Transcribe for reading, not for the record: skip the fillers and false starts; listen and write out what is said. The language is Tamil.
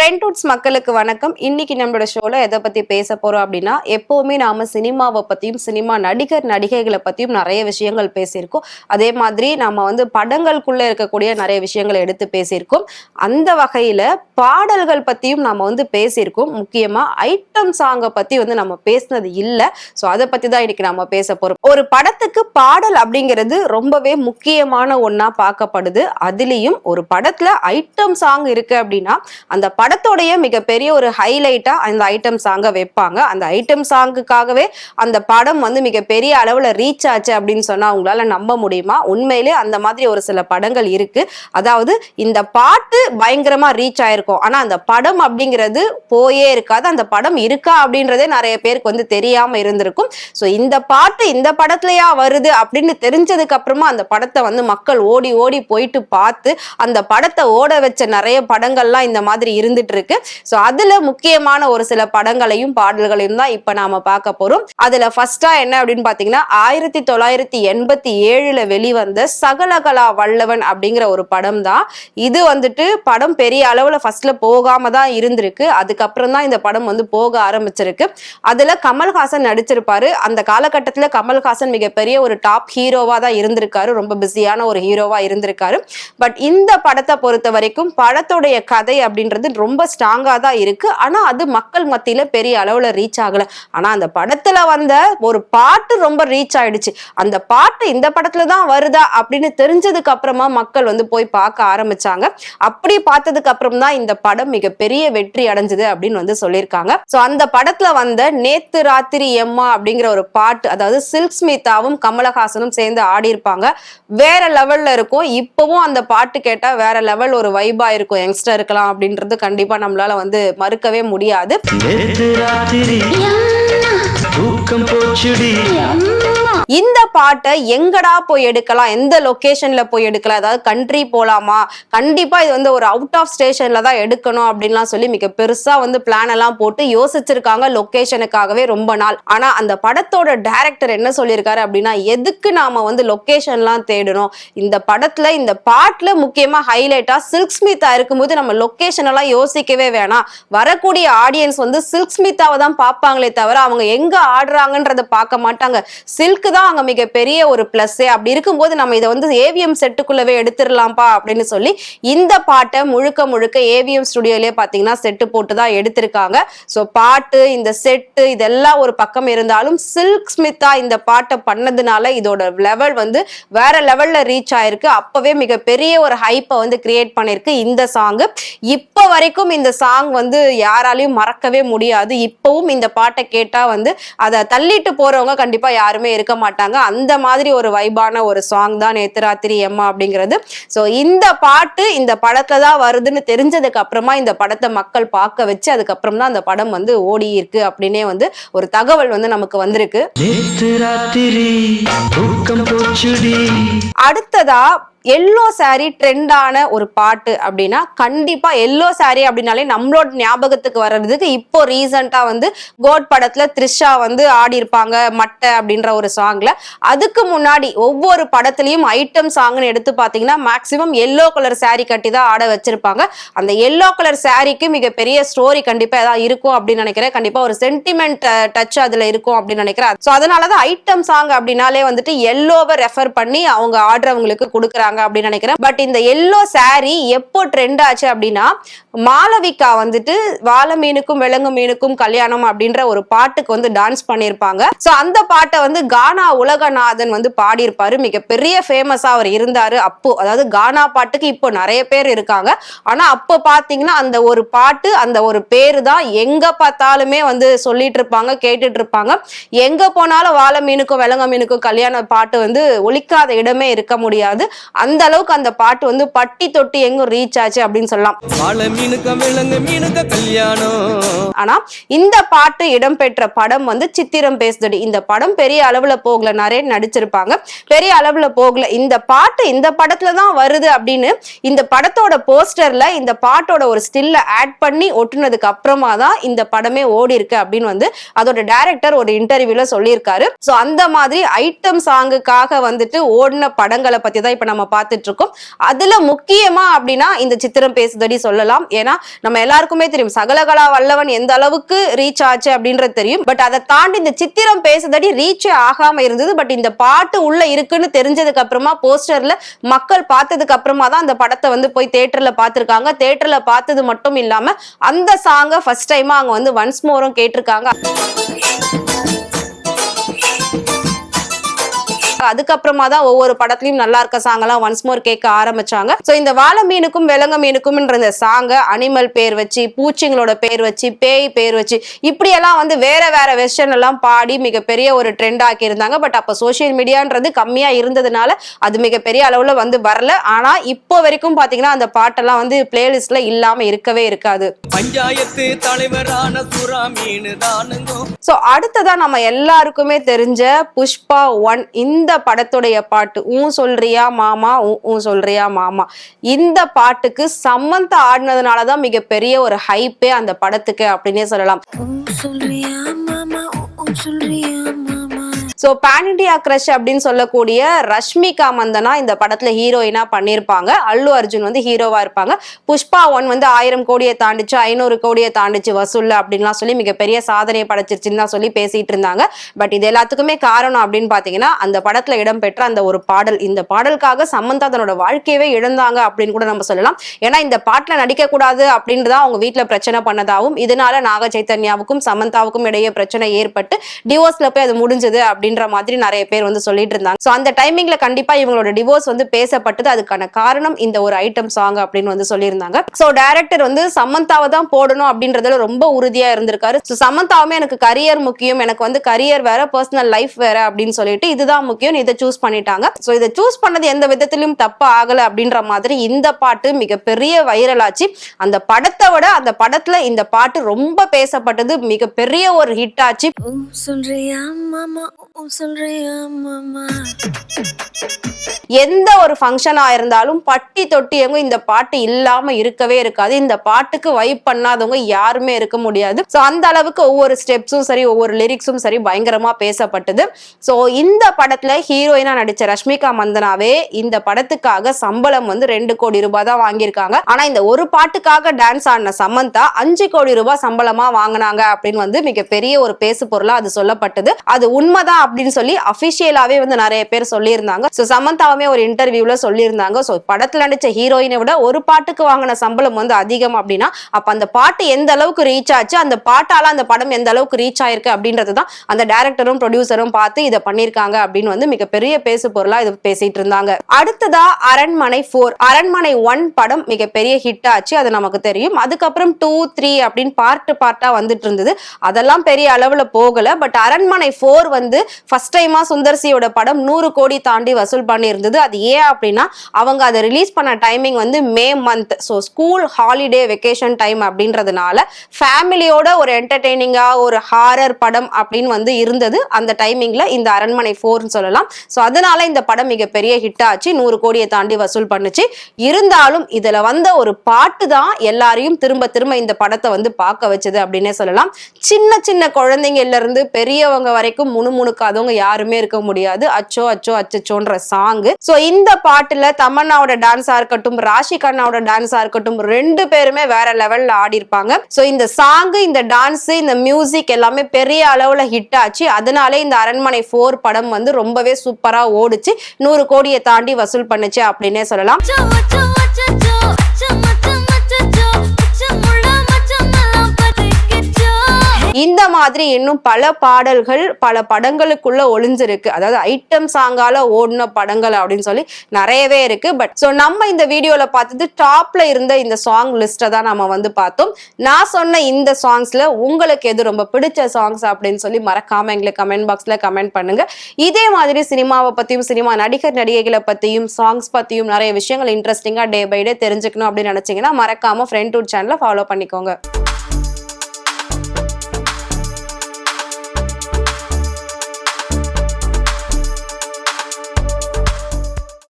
ட்ரெண்ட்வுட்ஸ் மக்களுக்கு வணக்கம். இன்னைக்கு நம்மளோட ஷோல எதை பத்தி பேச போறோம் அப்படின்னா, எப்பவுமே நாம சினிமாவை பத்தியும் சினிமா நடிகைகளை பத்தியும் நிறைய விஷயங்கள் பேசியிருக்கோம். அதே மாதிரி நாம படங்களுக்குள்ள இருக்கக்கூடிய நிறைய விஷயங்களை எடுத்து பேசியிருக்கோம். அந்த வகையில பாடல்கள் பத்தியும் நாம பேசியிருக்கோம். முக்கியமா ஐட்டம் சாங்கை பத்தி நம்ம பேசினது இல்லை. ஸோ அதை பத்தி தான் இன்னைக்கு நாம பேச போறோம். ஒரு படத்துக்கு பாடல் அப்படிங்கிறது ரொம்பவே முக்கியமான ஒண்ணா பார்க்கப்படுது. அதுலயும் ஒரு படத்துல ஐட்டம் சாங் இருக்கு அப்படின்னா அந்த படத்தோடைய மிகப்பெரிய ஒரு ஹைலைட்டா அந்த ஐட்டம் சாங்கை வைப்பாங்க. அந்த ஐட்டம் சாங்குக்காகவே அந்த படம் மிகப்பெரிய அளவுல ரீச் ஆச்சு அப்படின்னு சொன்னா உங்களால நம்ப முடியுமா? உண்மையிலே அந்த மாதிரி ஒரு சில படங்கள் இருக்கு. அதாவது இந்த பாட்டு பயங்கரமா ரீச் ஆயிருக்கும், ஆனா அந்த படம் அப்படிங்கிறது போயே இருக்காது. அந்த படம் இருக்கா அப்படின்றதே நிறைய பேருக்கு தெரியாம இருந்திருக்கும். ஸோ இந்த பாட்டு இந்த படத்துலயா வருது அப்படின்னு தெரிஞ்சதுக்கு அப்புறமா அந்த படத்தை மக்கள் ஓடி ஓடி போயிட்டு பார்த்து அந்த படத்தை ஓட வச்ச நிறைய படங்கள்லாம் இந்த மாதிரி இருந்துட்டு இருக்கு. சோ அதுல முக்கியமான ஒரு சில படங்களையும் பாடல்களையும் தான் இப்ப நாம பார்க்க போறோம். அதுல ஃபர்ஸ்டா என்ன அப்படின்னு பாத்தீங்கன்னா 1987 வெளிவந்த சகலகலா வல்லவன் அப்படிங்கிற ஒரு படம் தான். இது படம் பெரிய அளவுல ஃபர்ஸ்ட்ல போகாம தான் இருந்திருக்கு. அதுக்கப்புறம் தான் இந்த படம் போக ஆரம்பிச்சிருக்கு. அதுல கமல்ஹாசன் நடிச்சிருப்பாரு. அந்த காலகட்டத்துல கமல்ஹாசன் மிகப்பெரிய ஒரு டாப் ஹீரோவா தான் இருந்திருக்காரு. ரொம்ப பிஸியான ஒரு ஹீரோவா இருந்திருக்காரு. பட் இந்த படத்தை பொறுத்த வரைக்கும் படத்துடைய கதை அப்படின்றது ரொம்ப ஸ்ட்ராங்கா தான் இருக்கு. ஆனா அது மக்கள் மத்தியில பெரிய அளவுல ரீச் ஆகல. ஆனா அந்த படத்துல ஒரு பாட்டு ரொம்ப ரீச் ஆயிடுச்சு. அந்த பாட்டு இந்த படத்துல தான் வருதா அப்படின்னு தெரிஞ்சதுக்கு அப்புறமா மக்கள் போய் பார்க்க ஆரம்பிச்சாங்க. அப்படி பார்த்ததுக்கு அப்புறம் தான் இந்த படம் மிகப்பெரிய வெற்றி அடைஞ்சது அப்படின்னு சொல்லியிருக்காங்க. சோ அந்த படத்துல நேத்து ராத்திரி எம்மா அப்படிங்கிற ஒரு பாட்டு, அதாவது சில்க் ஸ்மிதாவும் கமலஹாசனும் சேர்ந்து ஆடி இருப்பாங்க. வேற லெவல்ல இருக்கும். இப்பவும் அந்த பாட்டு கேட்டா வேற லெவல் ஒரு வைபா இருக்கும். யங்ஸ்டர் இருக்கலாம் அப்படின்றது கண்டிப்பா நம்மளால மறுக்கவே முடியாது. இந்த பாட்டை எங்கடா போய் எடுக்கலாம், எந்த லொகேஷன்ல போய் எடுக்கலாம், அதாவது கண்ட்ரி போலாமா, கண்டிப்பா இது ஒரு அவுட் ஆஃப் ஸ்டேஷன்ல தான் எடுக்கணும் அப்படின்லாம் சொல்லி மிக பெருசா பிளான் எல்லாம் போட்டு யோசிச்சிருக்காங்க லொகேஷனுக்காகவே ரொம்ப நாள். ஆனா அந்த படத்தோட டைரக்டர் என்ன சொல்லியிருக்காரு அப்படின்னா, எதுக்கு நாம லொகேஷன்லாம் தேடணும், இந்த படத்துல இந்த பாட்டுல முக்கியமா ஹைலைட்டா சில்க் ஸ்மிதா இருக்கும்போது நம்ம லொகேஷன் எல்லாம் யோசிக்கவே வேணாம். வரக்கூடிய ஆடியன்ஸ் சில்க் ஸ்மிதாவை தான் பார்ப்பாங்களே தவிர அவங்க எங்க ஆடுறாங்கன்றத பார்க்க மாட்டாங்க. சில்க் தான் அங்க மிகப்பெரிய ஒரு பிளஸ். அப்படி இருக்கும்போது நம்ம இதை ஏவிஎம் செட்டுக்குள்ளவே எடுத்துடலாம்ப்பா அப்படின்னு சொல்லி இந்த பாட்டை முழுக்க முழுக்க ஏவிஎம் ஸ்டுடியோலயே பாத்தீங்கன்னா செட்டு போட்டு தான் எடுத்திருக்காங்க. ஸோ பாட்டு, இந்த செட்டு இதெல்லாம் ஒரு பக்கம் இருந்தாலும் சில்க் ஸ்மிதா இந்த பாட்டை பண்ணதுனால இதோட லெவல் வேற லெவல்ல ரீச் ஆயிருக்கு. அப்பவே மிகப்பெரிய ஒரு ஹைப்பை கிரியேட் பண்ணிருக்கு இந்த சாங். இப்ப வரைக்கும் இந்த சாங் யாராலையும் மறக்கவே முடியாது. இப்பவும் இந்த பாட்டை கேட்டா அதை தள்ளிட்டு போறவங்க கண்டிப்பா யாருமே இருக்க மாட்டாங்க. அந்த மாதிரி ஒரு வைபான ஒரு சாங் தான் நேத்து ராத்திரி எம்மா அப்படிங்கிறது. சோ இந்த பாட்டு இந்த படத்துல தான் வருதுன்னு தெரிஞ்சதுக்கு அப்புறமா இந்த படத்தை மக்கள் பார்க்க வச்சு அதுக்கப்புறம் தான் அந்த படம் ஓடி இருக்கு அப்படின்னே ஒரு தகவல் நமக்கு வந்திருக்கு. அடுத்ததா எல்லோ சாரி ட்ரெண்டான ஒரு பாட்டு அப்படின்னா கண்டிப்பா எல்லோ சாரி அப்படின்னாலே நம்மளோட ஞாபகத்துக்கு வர்றதுக்கு இப்போ ரீசெண்டா கோட் படத்துல த்ரிஷா ஆடி இருப்பாங்க மட்டை அப்படின்ற ஒரு சாங்ல. அதுக்கு முன்னாடி ஒவ்வொரு படத்துலயும் ஐட்டம் சாங்னு எடுத்து பாத்தீங்கன்னா மேக்சிமம் எல்லோ கலர் சாரி கட்டி தான் ஆட வச்சிருப்பாங்க. அந்த எல்லோ கலர் சாரிக்கு மிகப்பெரிய ஸ்டோரி கண்டிப்பா ஏதாவது இருக்கும் அப்படின்னு நினைக்கிறேன். கண்டிப்பா ஒரு சென்டிமெண்ட் டச் அதுல இருக்கும் அப்படின்னு நினைக்கிறேன். சோ அதனாலதான் ஐட்டம் சாங் அப்படின்னாலே எல்லோவை ரெஃபர் பண்ணி அவங்க ஆடுறவங்களுக்கு கொடுக்குறாங்க அப்படின்னு நினைக்கிறேன். பட் இந்த எல்லோ சாரி எப்போ ட்ரெண்ட் ஆச்சு அப்படின்னா மாளவிகா வாழை மீனுக்கும் விலங்கு மீனுக்கும் கல்யாணம் அப்படின்ற ஒரு பாட்டுக்கு டான்ஸ் பண்ணிருப்பாங்க. சோ அந்த பாட்டை கானா உலகநாதன் பாடியிருப்பாரு. மிகப்பெரிய ஃபேமஸா அவர் இருந்தாரு அப்போ. அதாவது கானா பாட்டுக்கு இப்போ நிறைய பேர் இருக்காங்க. ஆனா அப்போ பாத்தீங்கன்னா அந்த ஒரு பாட்டு, அந்த ஒரு பேரு தான் எங்க பார்த்தாலுமே சொல்லிட்டு இருப்பாங்க, கேட்டுட்டு இருப்பாங்க. எங்க போனாலும் வாழை மீனுக்கும் விலங்கு மீனுக்கும் கல்யாண பாட்டு ஒலிக்காத இடமே இருக்க முடியாது. அந்த அளவுக்கு அந்த பாட்டு பட்டி தொட்டி எங்கும் ரீச் ஆச்சு அப்படின்னு சொல்லலாம். ஆனா இந்த பாட்டு இடம்பெற்ற படம் சித்திரம் பேசுதடி. இந்த படம் பெரிய அளவுல போகல, நிறைய நடிச்சிருப்பாங்க, பெரிய அளவுல போகல. இந்த பாட்டு இந்த படத்துல தான் வருது அப்படின்னு இந்த படத்தோட போஸ்டர்ல இந்த பாட்டோட ஒரு ஸ்டில்ல ஆட் பண்ணி ஒட்டுனதுக்கு அப்புறமா தான் இந்த படமே ஓடி இருக்கு அப்படின்னு அதோட டைரக்டர் ஒரு இன்டர்வியூல சொல்லியிருக்காரு. சோ அந்த மாதிரி ஐட்டம் சாங்குக்காக ஓடின படங்களை பத்தி தான் இப்ப நம்ம பார்த்துட்டு இருக்கோம். அதுல முக்கியமா அப்படின்னா இந்த சித்திரம் பேசுதடி சொல்லலாம். ஏன்னா நம்ம எல்லாருக்குமே தெரியும் சகலகலா வல்லவன் எந்த அளவுக்கு ரீச் ஆச்சு அப்படின்றது தெரியும். பட் அதை தாண்டி இந்த சித்திரம் பேசுதடி ரீச்சே ஆகாம இருந்தது. பட் இந்த பாட்டு உள்ள இருக்குன்னு தெரிஞ்சதுக்கு அப்புறமா போஸ்டர்ல மக்கள் பார்த்ததுக்கு அப்புறமா தான் அந்த படத்தை வந்து போய் தியேட்டர்ல பார்த்திருக்காங்க. தியேட்டர்ல பார்த்தது மட்டும் இல்லாம அந்த சாங்கை ஃபர்ஸ்ட் டைமா அவங்க வந்து ஒன்ஸ் மோரும் கேட்டிருக்காங்க. அதுக்கப்புறமா தான் ஒவ்வொரு படத்துலயும் நல்லா இருக்க சாங் எல்லாம் ஒன்ஸ் மோர் கேட்க ஆரம்பிச்சாங்க. சோ இந்த வாழை மீனுக்கும் விலங்க மீனுக்கும் இந்த சாங்க அனிமல் பேர் வச்சு, பூச்சிங்களோட பேர் வச்சு, பேய் பேர் வச்சு, இப்படி எல்லாம் வந்து வேற வேற வெர்ஷன் எல்லாம் பாடி மிகப்பெரிய ஒரு ட்ரெண்ட் ஆக்கி இருந்தாங்க. பட் அப்ப சோசியல் மீடியான்றது கம்மியா இருந்ததுனால அது மிகப்பெரிய அளவுல வந்து வரல. ஆனா இப்போ வரைக்கும் பாத்தீங்கன்னா அந்த பாட்டெல்லாம் வந்து பிளேலிஸ்ட்ல இல்லாம இருக்கவே இருக்காது. பஞ்சாயத்து தலைவரான சுறா மீனு தானுங்க. சோ அடுத்ததா நம்ம எல்லாருக்குமே தெரிஞ்ச புஷ்பா 1 இந்த படத்துடைய பாட்டு சொல்றியா மாமா சொல்றியா மாமா, இந்த பாட்டுக்கு சமந்தா ஆடினதுனாலதான் மிகப்பெரிய ஒரு ஹைப்பே அந்த படத்துக்கு அப்படின்னே சொல்லலாம். சோ பேன் இண்டியா கிரஷ் அப்படின்னு சொல்லக்கூடிய ரஷ்மிகா மந்தனா இந்த படத்துல ஹீரோயினா பண்ணிருப்பாங்க. அல்லு அர்ஜுன் வந்து ஹீரோவா இருப்பாங்க. புஷ்பா 1 வந்து 1000 கோடியை தாண்டிச்சு, 500 கோடியை தாண்டிச்சு வசூல் அப்படின்லாம் சொல்லி மிகப்பெரிய சாதனையை படைச்சிருச்சுன்னு தான் சொல்லி பேசிட்டு இருந்தாங்க. பட் இது எல்லாத்துக்குமே காரணம் அப்படின்னு பாத்தீங்கன்னா அந்த படத்துல இடம்பெற்ற அந்த ஒரு பாடல். இந்த பாடலுக்காக சமந்தா தன்னோட வாழ்க்கையவே இழந்தாங்க அப்படின்னு கூட நம்ம சொல்லலாம். ஏன்னா இந்த பாட்டுல நடிக்க கூடாது அப்படின்றதான் அவங்க வீட்டுல பிரச்சனை பண்ணதாகவும், இதனால நாக சைத்தன்யாவுக்கும் சமந்தாவுக்கும் இடையே பிரச்சனை ஏற்பட்டு டிவோர்ஸ்ல போய் அது முடிஞ்சது அப்படின்ற மாதிரி நிறைய பேர் வந்து சொல்லிட்டு இருந்தாங்க. சோ அந்த டைமிங்ல கண்டிப்பா இவங்களோட டிவோர்ஸ் வந்து பேசப்பட்டது. அதுக்கான காரணம் இந்த ஒரு ஐட்டம் சாங் அப்படின்னு வந்து சொல்லியிருந்தாங்க. சோ டைரக்டர் வந்து சமந்தாவை தான் போடணும் அப்படின்றதுல ரொம்ப உறுதியா இருந்திருக்காரு. சோ சமந்தாவுமே எனக்கு கரியர் முக்கியம், எனக்கு வந்து கரியர் வேற பர்சனல் லைஃப் வேற அப்படின்னு சொல்லிட்டு இதுதான் முக்கியம், இதை சூஸ் பண்ணிட்டாங்க. சோ இதை சூஸ் பண்ணது எந்த விதத்திலும் தப்பு ஆகல அப்படின்ற மாதிரி இந்த பாட்டு மிகப்பெரிய வைரல் ஆச்சு. அந்த படத்தை விட அந்த படத்துல இந்த பாட்டு ரொம்ப பேசப்பட்டது, மிகப்பெரிய ஒரு ஹிட் ஆச்சு. எந்த ஒரு ஃபங்க்ஷனா இருந்தாலும் பட்டி தொட்டி எங்க இந்த பாட்டு இல்லாம இருக்கவே இருக்காது. இந்த பாட்டுக்கு வைப் பண்ணாதவங்க யாருமே இருக்க முடியாது. சோ அந்த அளவுக்கு ஒவ்வொரு ஸ்டெப்ஸும் சரி, ஒவ்வொரு லிரிக்ஸும் சரி பயங்கரமா பேசப்பட்டது. சோ இந்த படத்துல ஹீரோயினா நடிச்ச ரஷ்மிகா மந்தனாவே இந்த படத்துக்காக சம்பளம் வந்து 2 கோடி ரூபாய் தான் வாங்கியிருக்காங்க. ஆனா இந்த ஒரு பாட்டுக்காக டான்ஸ் ஆடின சமந்தா 5 கோடி ரூபாய் சம்பளமா வாங்கினாங்க அப்படின்னு வந்து மிகப்பெரிய ஒரு பேசு பொருளா அது சொல்லப்பட்டது. அது உண்மைதான் அப்படின்னு சொல்லி அபிஷியலாவே வந்து நிறைய பேர் சொல்லியிருந்தாங்க. சோ சமந்தாவுமே ஒரு இன்டர்வியூல சொல்லியிருந்தாங்க. சோ படத்துல நடிச்ச ஹீரோயினை விட ஒரு பாட்டுக்கு வாங்கின சம்பளம் வந்து அதிகம் அப்படின்னா அப்ப அந்த பாட்டு எந்த அளவுக்கு ரீச் ஆச்சு, அந்த பாட்டால அந்த படம் எந்த அளவுக்கு ரீச் ஆயிருக்கு அப்படின்றதுதான் அந்த டைரக்டரும் ப்ரொடியூசரும் பார்த்து இதை பண்ணிருக்காங்க அப்படின்னு வந்து மிகப்பெரிய பேசு பொருளா இது பேசிட்டு இருந்தாங்க. அடுத்ததா அரண்மனை 4. அரண்மனை 1 படம் மிகப்பெரிய ஹிட் ஆச்சு, அது நமக்கு தெரியும். அதுக்கப்புறம் 2, 3 அப்படின்னு பார்ட்டா வந்துட்டு இருந்தது. அதெல்லாம் பெரிய அளவுல போகல. பட் அரண்மனை 4 வந்து ஃபர்ஸ்ட் டைமா சுந்தர்சியோட படம் 100 கோடி தாண்டி வசூல் பண்ணி இருந்தது. அது ஏன் அப்படின்னா அவங்க அதை ரிலீஸ் பண்ண டைமிங் வந்து May month. So school holiday vacation time அப்படின்றதுனால ஃபேமிலியோட ஒரு என்டர்டெய்னிங்கா ஒரு ஹாரர் படம் அப்படின்னு வந்து இருந்தது அந்த டைமிங்ல இந்த அரண்மனை 4 சொல்லலாம். ஸோ அதனால இந்த படம் மிகப்பெரிய ஹிட் ஆச்சு, 100 கோடியை தாண்டி வசூல் பண்ணுச்சு. இருந்தாலும் இதுல வந்த ஒரு பாட்டு தான் எல்லாரையும் திரும்ப திரும்ப இந்த படத்தை வந்து பார்க்க வச்சது அப்படின்னே சொல்லலாம். சின்ன சின்ன குழந்தைங்கள்ல இருந்து பெரியவங்க வரைக்கும் முணுமுணுக்காதவங்க யாருமே இருக்க முடியாது. அச்சோ அச்சோ அச்சோன்ற சாங். சோ இந்த பாட்டுல தமன்னாவோட டான்ஸா இருக்கட்டும், ராஷி கண்ணாவோட டான்ஸா இருக்கட்டும், 2 பேருமே வேற லெவல்ல ஆடி இருப்பாங்க. சோ இந்த சாங், இந்த டான்ஸ், இந்த மியூசிக் எல்லாமே பெரிய அளவுல ஹிட் ஆச்சு. அதனாலே இந்த அரண்மனை 4 படம் வந்து ரொம்பவே சூப்பரா ஓடுச்சு, 100 கோடியை தாண்டி வசூல் பண்ணுச்சு அப்படின்னே சொல்லலாம். இந்த மாதிரி இன்னும் பல பாடல்கள் பல படங்களுக்குள்ள ஒளிஞ்சிருக்கு. அதாவது ஐட்டம் சாங்கால ஓடின படங்கள் அப்படின்னு சொல்லி நிறையவே இருக்கு. பட் சோ நம்ம இந்த வீடியோல பார்த்தது டாப்ல இருந்த இந்த சாங் லிஸ்ட்டை தான் நம்ம வந்து பார்த்தோம். நான் சொன்ன இந்த சாங்ஸ்ல உங்களுக்கு எது ரொம்ப பிடிச்ச சாங்ஸ் அப்படின்னு சொல்லி மறக்காம எங்களுக்கு கமெண்ட் பாக்ஸ்ல கமெண்ட் பண்ணுங்க. இதே மாதிரி சினிமாவை பத்தியும், சினிமா நடிகர் நடிகைகளை பத்தியும், சாங்ஸ் பத்தியும் நிறைய விஷயங்கள் இன்ட்ரெஸ்டிங்கா டே பை டே தெரிஞ்சுக்கணும் அப்படின்னு நினைச்சீங்கன்னா மறக்காம ஃப்ரெண்ட் டூர் சேனலை ஃபாலோ பண்ணிக்கோங்க.